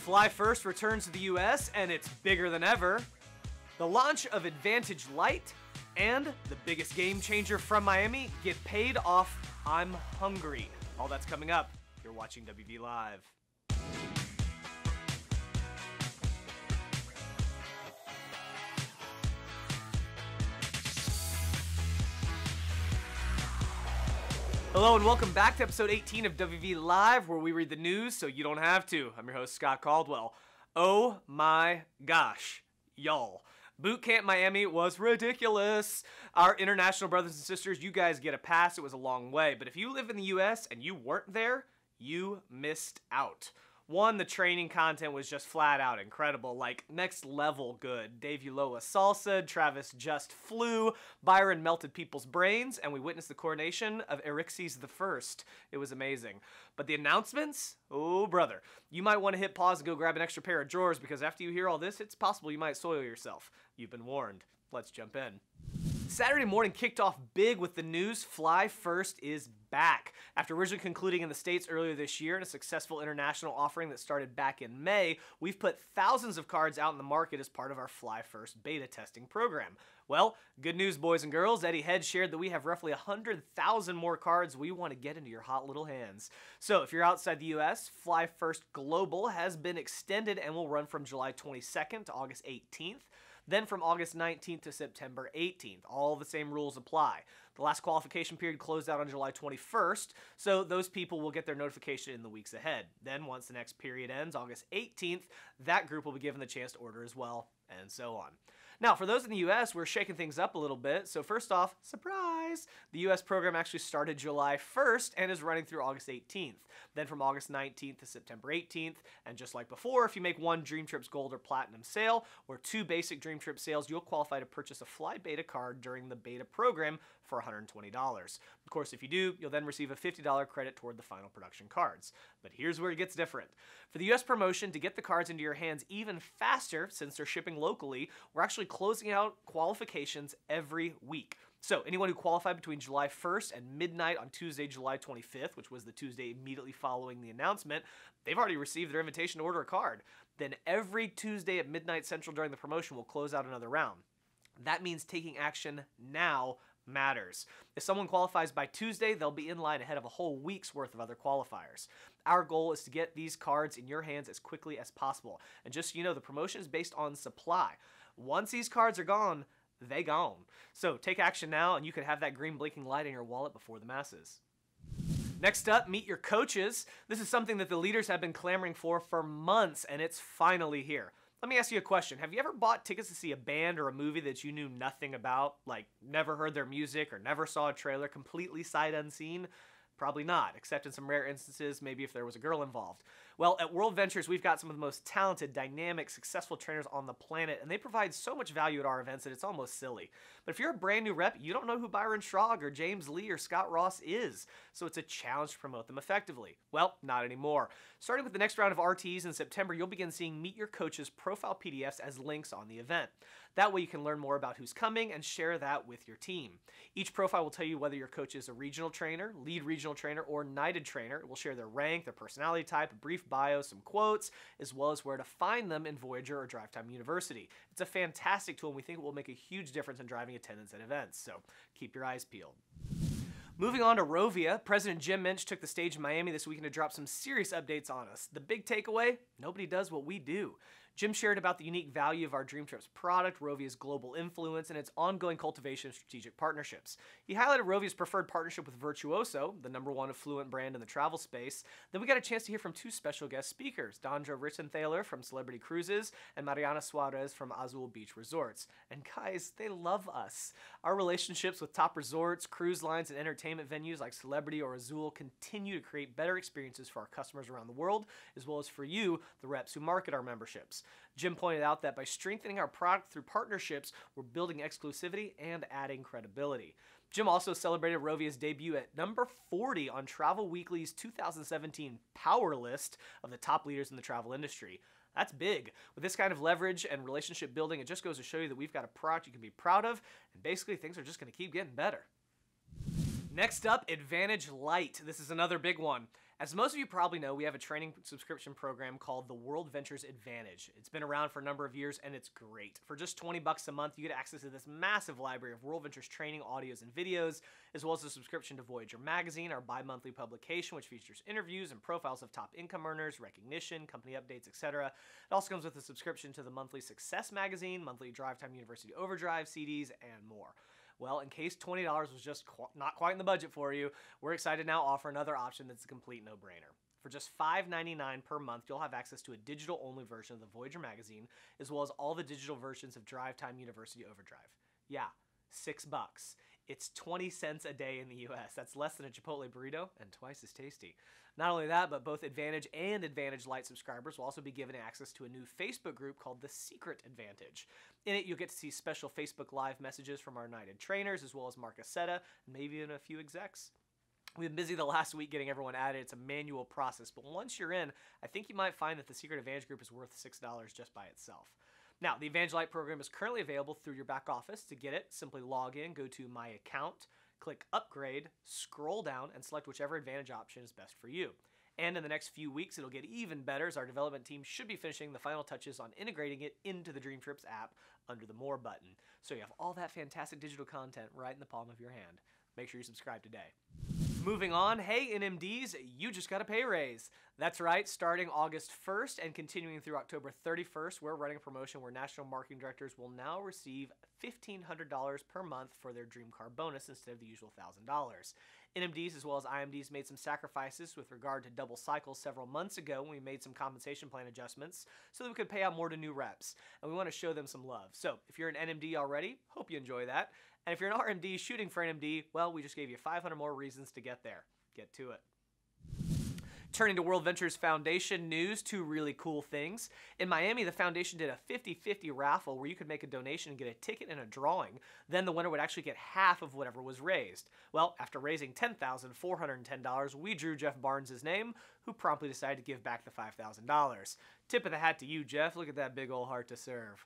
Flye First returns to the US and it's bigger than ever. The launch of Advantage Lite and the biggest game changer from Miami, get paid off. I'm hungry. All that's coming up. You're watching WV Live. Hello and welcome back to episode 18 of WV Live, where we read the news so you don't have to. I'm your host, Scott Caldwell. Oh my gosh, y'all. Bootcamp Miami was ridiculous. Our international brothers and sisters, you guys get a pass. It was a long way. But if you live in the US and you weren't there, you missed out. One, the training content was just flat out incredible, like next level good. Dave Ulloa salsa, Travis just flew, Byron melted people's brains, and we witnessed the coronation of Erixes I. It was amazing. But the announcements? Oh, brother. You might want to hit pause and go grab an extra pair of drawers, because after you hear all this, it's possible you might soil yourself. You've been warned. Let's jump in. Saturday morning kicked off big with the news Flye First is back. After originally concluding in the States earlier this year in a successful international offering that started back in May, we've put thousands of cards out in the market as part of our Flye First beta testing program. Well, good news, boys and girls. Eddie Head shared that we have roughly 100,000 more cards we want to get into your hot little hands. So if you're outside the US, Flye First Global has been extended and will run from July 22nd to August 18th. Then from August 19th to September 18th. All the same rules apply. The last qualification period closed out on July 21st, so those people will get their notification in the weeks ahead. Then once the next period ends, August 18th, that group will be given the chance to order as well, and so on. Now, for those in the US, we're shaking things up a little bit. So first off, surprise! The US program actually started July 1st and is running through August 18th. Then from August 19th to September 18th. And just like before, if you make one Dreamtrips Gold or Platinum sale or two basic Dreamtrips sales, you'll qualify to purchase a Flye Beta card during the beta program for $120. Of course, if you do, you'll then receive a $50 credit toward the final production cards. But here's where it gets different. For the US promotion, to get the cards into your hands even faster, since they're shipping locally, we're actually closing out qualifications every week. So anyone who qualified between July 1st and midnight on Tuesday, July 25th, which was the Tuesday immediately following the announcement, they've already received their invitation to order a card. Then every Tuesday at midnight Central during the promotion, we'll close out another round. That means taking action now matters. If someone qualifies by Tuesday, they'll be in line ahead of a whole week's worth of other qualifiers. Our goal is to get these cards in your hands as quickly as possible. And just so you know, the promotion is based on supply. Once these cards are gone, they gone. So take action now and you could have that green blinking light in your wallet before the masses. Next up, meet your coaches. This is something that the leaders have been clamoring for months, and it's finally here. Let me ask you a question. Have you ever bought tickets to see a band or a movie that you knew nothing about, like never heard their music or never saw a trailer, completely sight unseen? Probably not, except in some rare instances, maybe if there was a girl involved. Well, at World Ventures, we've got some of the most talented, dynamic, successful trainers on the planet, and they provide so much value at our events that it's almost silly. But if you're a brand new rep, you don't know who Byron Schrog or James Lee or Scott Ross is, so it's a challenge to promote them effectively. Well, not anymore. Starting with the next round of RTs in September, you'll begin seeing Meet Your Coaches profile PDFs as links on the event. That way you can learn more about who's coming and share that with your team. Each profile will tell you whether your coach is a regional trainer, lead regional trainer, or knighted trainer. It will share their rank, their personality type, a brief bio, some quotes, as well as where to find them in Voyager or Drive Time University. It's a fantastic tool and we think it will make a huge difference in driving attendance at events, so keep your eyes peeled. Moving on to Rovia, President Jim Mitch took the stage in Miami this weekend to drop some serious updates on us. The big takeaway? Nobody does what we do. Jim shared about the unique value of our Dreamtrips product, Rovia's global influence, and its ongoing cultivation of strategic partnerships. He highlighted Rovia's preferred partnership with Virtuoso, the #1 affluent brand in the travel space. Then we got a chance to hear from two special guest speakers, Dondra Ritzenthaler from Celebrity Cruises and Mariana Suarez from Azul Beach Resorts. And guys, they love us. Our relationships with top resorts, cruise lines, and entertainment venues like Celebrity or Azul continue to create better experiences for our customers around the world, as well as for you, the reps who market our memberships. Jim pointed out that by strengthening our product through partnerships, we're building exclusivity and adding credibility. Jim also celebrated Rovia's debut at number 40 on Travel Weekly's 2017 Power List of the top leaders in the travel industry. That's big. With this kind of leverage and relationship building, it just goes to show you that we've got a product you can be proud of, and basically things are just going to keep getting better. Next up, Advantage Lite. This is another big one. As most of you probably know, we have a training subscription program called the World Ventures Advantage. It's been around for a number of years and it's great. For just $20 a month, you get access to this massive library of World Ventures training audios and videos, as well as a subscription to Voyager Magazine, our bi-monthly publication, which features interviews and profiles of top income earners, recognition, company updates, etc. It also comes with a subscription to the monthly Success Magazine, monthly Drive Time University Overdrive CDs, and more. Well, in case $20 was just not quite in the budget for you, we're excited to now offer another option that's a complete no-brainer. For just $5.99 per month, you'll have access to a digital-only version of the Voyager magazine, as well as all the digital versions of Drive Time University Overdrive. Yeah, $6. It's 20 cents a day in the US. That's less than a Chipotle burrito and twice as tasty. Not only that, but both Advantage and Advantage Lite subscribers will also be given access to a new Facebook group called The Secret Advantage. In it, you'll get to see special Facebook Live messages from our United trainers, as well as Mark Aceta, and maybe even a few execs. We've been busy the last week getting everyone added. It's a manual process, but once you're in, I think you might find that the Secret Advantage group is worth $6 just by itself. Now, the Advantage Lite program is currently available through your back office. To get it, simply log in, go to My Account, click Upgrade, scroll down, and select whichever Advantage option is best for you. And in the next few weeks, it'll get even better, as our development team should be finishing the final touches on integrating it into the Dreamtrips app under the More button. So you have all that fantastic digital content right in the palm of your hand. Make sure you subscribe today. Moving on, hey NMDs, you just got a pay raise. That's right, starting August 1st and continuing through October 31st, we're running a promotion where national marketing directors will now receive $1,500 per month for their dream car bonus instead of the usual $1,000. NMDs as well as IMDs made some sacrifices with regard to double cycles several months ago when we made some compensation plan adjustments so that we could pay out more to new reps, and we want to show them some love. So if you're an NMD already, hope you enjoy that. And if you're an RMD shooting for NMD, well, we just gave you 500 more reasons to get there. Get to it. Turning to World Ventures Foundation news, two really cool things. In Miami, the foundation did a 50-50 raffle where you could make a donation and get a ticket in a drawing. Then the winner would actually get half of whatever was raised. Well, after raising $10,410, we drew Jeff Barnes' name, who promptly decided to give back the $5,000. Tip of the hat to you, Jeff. Look at that big old heart to serve.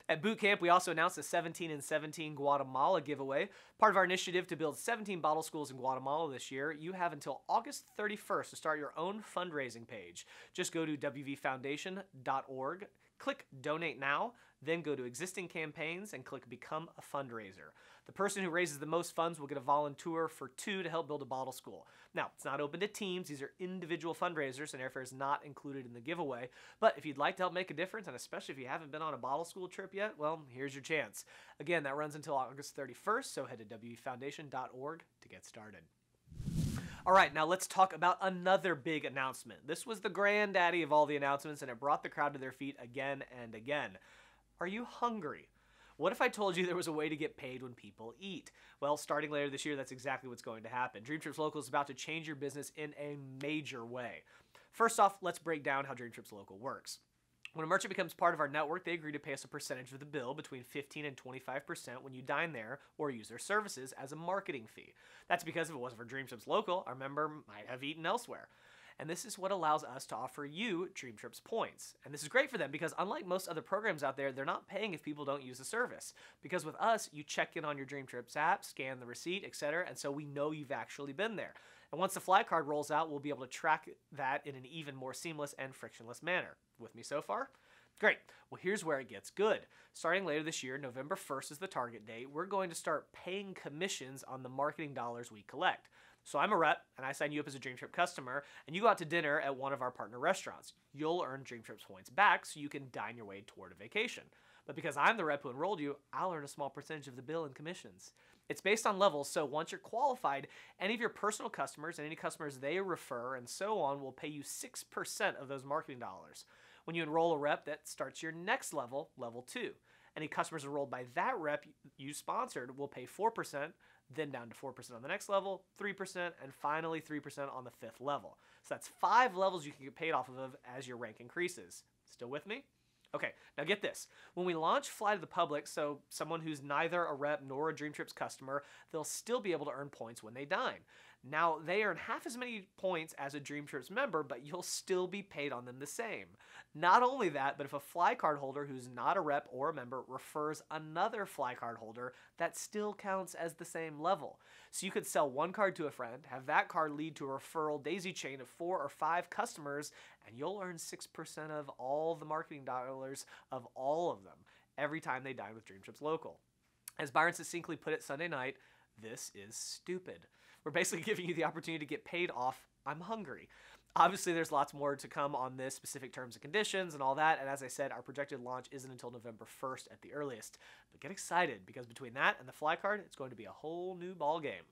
At Bootcamp, we also announced a 17 and 17 Guatemala giveaway. Part of our initiative to build 17 bottle schools in Guatemala this year. You have until August 31st to start your own fundraising page. Just go to wvfoundation.org, click Donate Now, then go to Existing Campaigns and click Become a Fundraiser. The person who raises the most funds will get a volunteer for 2 to help build a bottle school. Now, it's not open to teams. These are individual fundraisers, and airfare is not included in the giveaway. But if you'd like to help make a difference, and especially if you haven't been on a bottle school trip yet, well, here's your chance. Again, that runs until August 31st, so head to wvfoundation.org to get started. All right, now let's talk about another big announcement. This was the granddaddy of all the announcements, and it brought the crowd to their feet again and again. Are you hungry? What if I told you there was a way to get paid when people eat? Well, starting later this year, that's exactly what's going to happen. Dreamtrips Local is about to change your business in a major way. First off, let's break down how Dreamtrips Local works. When a merchant becomes part of our network, they agree to pay us a percentage of the bill, between 15 and 25% when you dine there or use their services, as a marketing fee. That's because if it wasn't for Dreamtrips Local, our member might have eaten elsewhere. And this is what allows us to offer you Dreamtrips points. And this is great for them because unlike most other programs out there, they're not paying if people don't use the service. Because with us, you check in on your Dreamtrips app, scan the receipt, etc., and so we know you've actually been there. And once the Flye card rolls out, we'll be able to track that in an even more seamless and frictionless manner. With me so far? Great. Well, here's where it gets good. Starting later this year, November 1st is the target date, we're going to start paying commissions on the marketing dollars we collect. So I'm a rep, and I sign you up as a Dreamtrip customer, and you go out to dinner at one of our partner restaurants. You'll earn Dreamtrips points back so you can dine your way toward a vacation. But because I'm the rep who enrolled you, I'll earn a small percentage of the bill in commissions. It's based on levels, so once you're qualified, any of your personal customers and any customers they refer and so on will pay you 6% of those marketing dollars. When you enroll a rep, that starts your next level, level 2. Any customers enrolled by that rep you sponsored will pay 4%, then down to 4% on the next level, 3%, and finally 3% on the 5th level. So that's 5 levels you can get paid off of as your rank increases. Still with me? Okay, now get this. When we launch Flye to the public, so someone who's neither a rep nor a Dreamtrips customer, they'll still be able to earn points when they dine. Now, they earn half as many points as a Dreamtrips member, but you'll still be paid on them the same. Not only that, but if a Flye card holder who's not a rep or a member refers another Flye card holder, that still counts as the same level. So you could sell one card to a friend, have that card lead to a referral daisy chain of 4 or 5 customers, and you'll earn 6% of all the marketing dollars of all of them every time they dine with Dreamtrips Local. As Byron succinctly put it Sunday night, this is stupid. We're basically giving you the opportunity to get paid off I'm hungry. Obviously, there's lots more to come on this, specific terms and conditions and all that, and as I said, our projected launch isn't until November 1st at the earliest. But get excited, because between that and the Flye card, it's going to be a whole new ball game.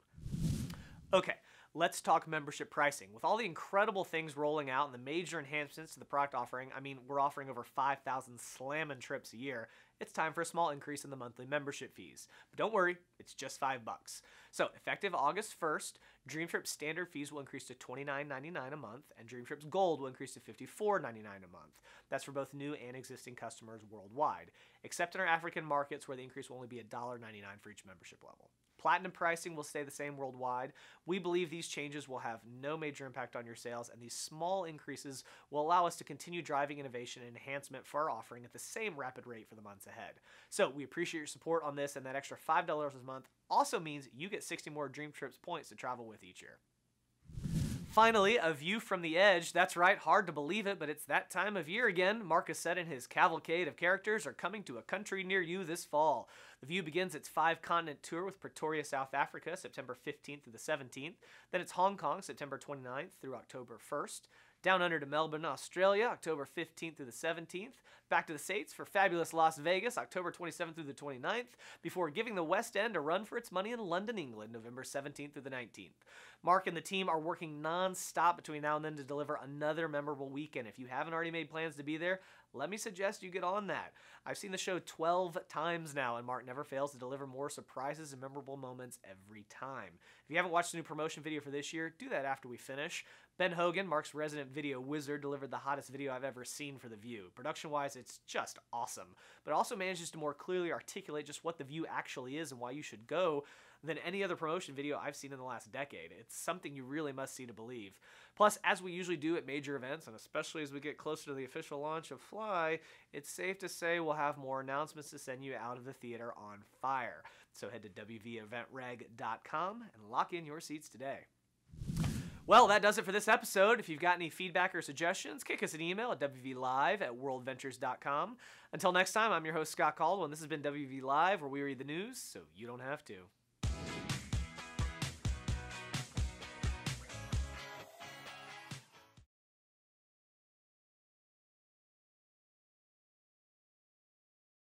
Okay, let's talk membership pricing. With all the incredible things rolling out and the major enhancements to the product offering, I mean, we're offering over 5,000 slammin' trips a year, it's time for a small increase in the monthly membership fees. But don't worry, it's just $5. So, effective August 1st, Dreamtrips standard fees will increase to $29.99 a month, and Dreamtrips Gold will increase to $54.99 a month. That's for both new and existing customers worldwide, except in our African markets where the increase will only be $1.99 for each membership level. Platinum pricing will stay the same worldwide. We believe these changes will have no major impact on your sales, and these small increases will allow us to continue driving innovation and enhancement for our offering at the same rapid rate for the months ahead. So we appreciate your support on this, and that extra $5 a month also means you get 60 more Dreamtrips points to travel with each year. Finally, a view from the edge. That's right, hard to believe it, but it's that time of year again. Marcus said in his cavalcade of characters are coming to a country near you this fall. The View begins its 5-continent tour with Pretoria, South Africa, September 15th through the 17th. Then it's Hong Kong, September 29th through October 1st. Down under to Melbourne, Australia, October 15th through the 17th. Back to the States for fabulous Las Vegas, October 27th through the 29th, before giving the West End a run for its money in London, England, November 17th through the 19th. Mark and the team are working non-stop between now and then to deliver another memorable weekend. If you haven't already made plans to be there, let me suggest you get on that. I've seen the show 12 times now, and Mark never fails to deliver more surprises and memorable moments every time. If you haven't watched the new promotion video for this year, do that after we finish. Ben Hogan, Mark's resident video wizard, delivered the hottest video I've ever seen for The View. Production-wise, it's just awesome, but it also manages to more clearly articulate just what The View actually is and why you should go than any other promotion video I've seen in the last decade. It's something you really must see to believe. Plus, as we usually do at major events, and especially as we get closer to the official launch of Flye, it's safe to say we'll have more announcements to send you out of the theater on fire. So head to wveventreg.com and lock in your seats today. Well, that does it for this episode. If you've got any feedback or suggestions, kick us an email at wvlive@worldventures.com. Until next time, I'm your host, Scott Caldwell, and this has been WV Live, where we read the news so you don't have to.